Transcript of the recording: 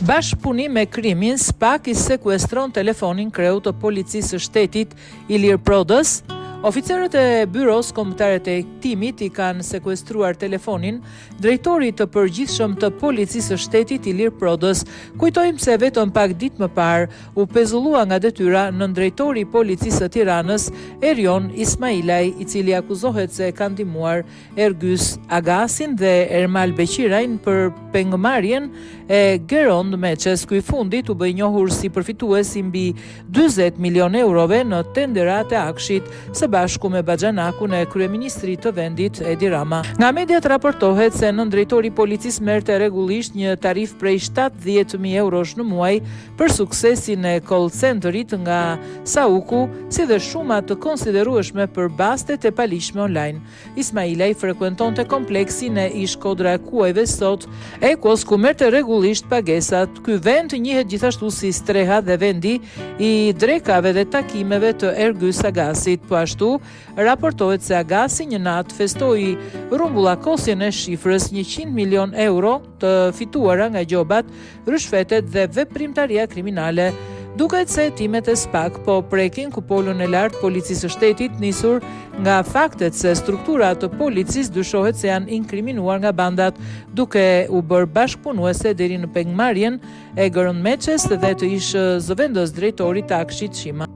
Bashkëpunim me krimin, SPAK i sekuestron telefonin kreu të policisë së shtetit Ilir Prodës. Oficerët e byros kombëtare të hetimit i kanë sekuestruar telefonin drejtorit të përgjithshëm të policisë së shtetit Ilir Prodës. Kujtojmë se vetëm pak ditë më parë u pezullua nga detyra nën drejtori i policisë së Tiranës Erion Ismailaj, i cili akuzohet se ka ndihmuar Ergys Agasin dhe Ermal Beqirajn për pengëmarrjen e Gerond Meçes. Ky i fundit u bë i njohur si përfitues i mbi 40 milion eurove në tenderat e akshit së bashku me baxhanakun e kryeministrit të vendit Edi Rama. Nga mediat raportohet se nëndrejtori i policisë merrte rregullisht një tarif prej 70.000 eurosh në muaj për suksesin e call centerit nga Sauku, si dhe shuma të konsiderueshme për bastet e palishme online. Ismailaj frekuentonte kompleksin e ish Kodra e Kuajve sot, Ekos, ku merrte rregullisht pagesat. Ky vend njihet gjithashtu si streha dhe vendi i drekave dhe takimeve të Ergys Agasit. Po ashtu raportohet se Agasi një natë festoi rrumbullakosjen e shifrës 100 milion euro të fituara nga gjobat, rishfetet dhe veprimtaria kriminale. Duket se hetimet e SPAK po prekin kupolën e lartë policisë së shtetit, nisur nga faktet se strukturat të policisë dyshohet se janë inkriminuar nga bandat, duke u bërë bashkëpunuese deri në pengëmarrjen e Gerond Meçes dhe të ish zëvendës drejtorit të akshit Shima.